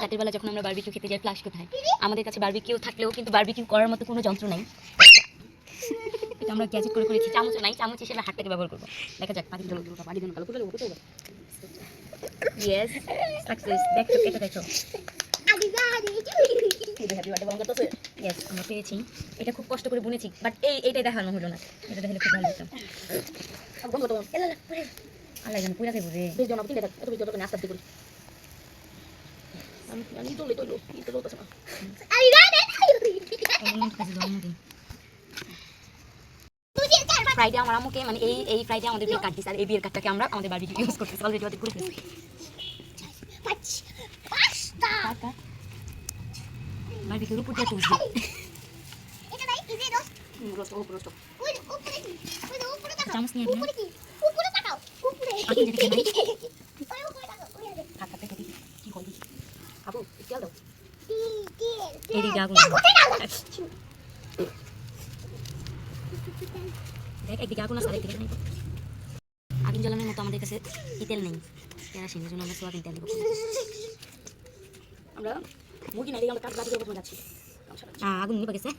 রাতের বেলা যখন আমরা বারবিকিউ খেতে যাই, ফ্লাশ কোথায়? আমাদের কাছে বারবিকিউ থাকলেও কিন্তু বারবিকিউ করার মতো কোনো যন্ত্র নাই। এটা আমরা গ্যাজেট করে করেছি, চামচও নাই, চামচ হিসেবে হাতটাকে ব্যবহার করবো। দেখা যাক পানি জল পানি দেন, ভালো করে দেবো। Yes, success. দেখো এটা দেখো, ইয়েস আমরা পেয়েছি। এটা খুব কষ্ট করে বুনেছি, বাট এইটাই দেখানো হলো না। এটা দেখলে খুব ভালো হতো। আল্লাহ জানে পুরা দেবো রে। ফ্রাইডে আমার আম্মুকে মানে এই ফ্রাইডে আমাদের বিয়ের কার্ড দিছে, আর এই বিয়ের কার্ডটাকে আমরা আমাদের বারবিকিউ ইউজ করতেছি। অলরেডি ওদের করে ফেলেছি। বারবিকিউর উপর দিয়ে তুলছি। চামচ নিয়ে দিলাম। একদিকে আগুন আছে, আরেকদিকে নেই। আগুন জ্বালানোর মতো আমাদের কাছে তেল নেই, কেরাসিন, এই জন্য আমরা সোয়াবিন তেল দেবো। আমরা মুরগি নাই, আমরা কাঠ বাজি করে যাচ্ছি। আগুন নিভে গেছে।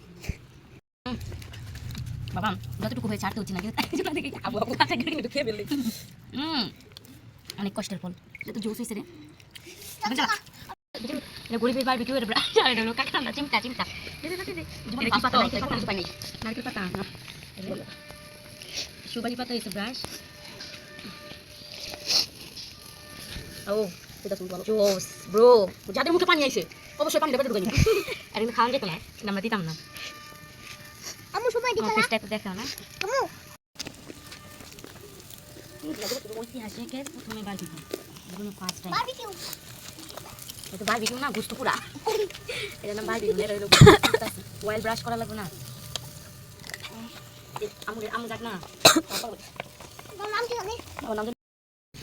বাবা যতটুকু হয়ে ছাড়তে হচ্ছে না, অনেক কষ্টের ফল। এটা তো জোস হয়েছে রে। গরিবের বারবিকিউ এর ব্রাশ, আর এটা হলো কাঁকড়া চিমটা চিমটা। নারকেল পাতা না, সুপারি পাতা হয়েছে ব্রাশ। ও জোস ব্রো, যাদের মুখে পানি আইছে অবশ্যই পানি ঢুকে নিই। আর কিন্তু খাওয়া যেত না, আমরা দিতাম না। আম্মু সবাই দিতাম না, স্টেপ দেখাও না। আম্মু ঐতিহাসিকের প্রথমে বারবিকিউ, এগুলো ফার্স্ট টাইম বারবিকিউ। এটা বারবিকিউ না, গুস্ত পুরা। এটা নাম বারবিকিউ, এটা হলো ওয়েল ব্রাশ করা লাগবে না। আমু যাক না।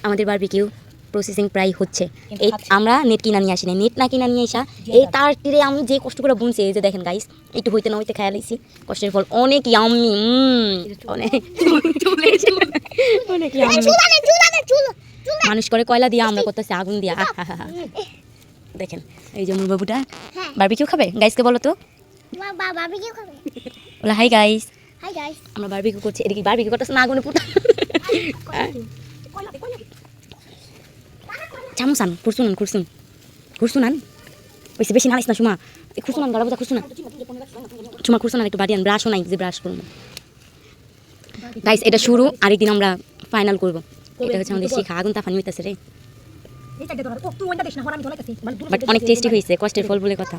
আমাদের বারবিকিউ প্রসেসিং প্রায় হচ্ছে। এই আমরা নেট কিনা নিয়ে আসি না, নেট না কিনা নিয়ে আসা এই তার তীরে আমি যে কষ্ট করে বুনছি, এই যে দেখেন গাইস, একটু হইতে না হইতে খেয়াল আইছি, কষ্টের ফল অনেক ইয়াম্মি। অনেক অনেক ইয়াম্মি। মানুষ করে কয়লা দিয়া, আমরা করতেছি আগুন দিয়া। দেখেন এই যে মুর বাবুটা বারবিকিউ খাবে। গাইসকে বলো তো বারবিকিউ খাবে। বলো হাই গাইস। হাই গাইস, আমরা বারবিকিউ করছি। এদিকে বারবিকিউ করতেছ না, আগুনে পুটা। চামচ আন, খুরসুন আন। ওইসে বেশি নালিস না সুমা, খুরসুন আন, গাড়া খুরসুন আন। সুমা খুরসুন আন, একটু বাড়ি আন। ব্রাশও নাই যে ব্রাশ করবো। গাইস এটা শুরু, আরেকদিন আমরা ফাইনাল করবো। এটা হচ্ছে আমাদের শিখা। আগুন তাফানি হইতেছে রে, বাট অনেক টেস্টি হয়েছে। কষ্টের ফল বলে কথা।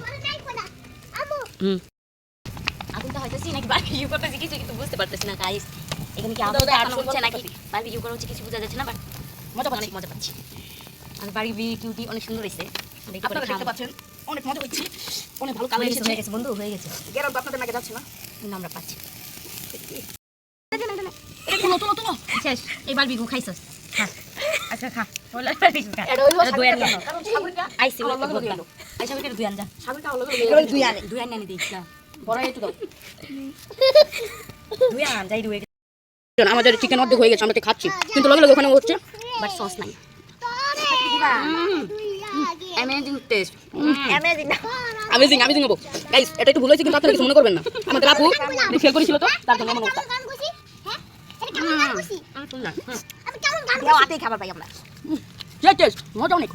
আগুনটা হইতেছি নাকি বারবিকিউ করতেছি কিছু কিন্তু বুঝতে পারতেছি না গাইস। এখানে কি আগুন দেখানো হচ্ছে নাকি বারবিকিউ করা হচ্ছে কিছু বোঝা যাচ্ছে না, বাট অনেক মজা পাচ্ছি। আর বারবিকিউটি অনেক সুন্দর হয়েছে, আপনারা দেখতে পাচ্ছেন। অনেক মজা হচ্ছে, অনেক ভালো কালার হয়ে গেছে বন্ধু, হয়ে গেছে। গেরাম আপনাদের নাকি যাচ্ছে না, কিন্তু আমরা পাচ্ছি। তুলো শেষ। এই বারবিকিউ খাইছস? হ্যাঁ আচ্ছা খা। বলে বারবিকিউ খা। এটা হলো দুই আনি। কারণ সাগরটা আইছে ওলা লগে গেল। আইসা ওকে দুই আন যা। সাগরটা ওলা লগে গেল। দুই আনি দেই যা। বড় একটু দাও। দুই আন যাই দুই। আমাদের চিকেন অর্ধেক হয়ে গেছে, আমরা খাচ্ছি, কিন্তু লগে লগে ওখানে হচ্ছে, বাট সস নাই। অ্যামেজিং টেস্ট, অ্যামেজিং হবো গাইস। এটা একটু ভুল হয়েছে, কিন্তু আপনারা কিছু মনে করবেন না। আমাদের আপু ফেল করেছিল তো, তার জন্য এমন অবস্থা। খাবার পাই আমরা, টেস্ট মজা অনেক।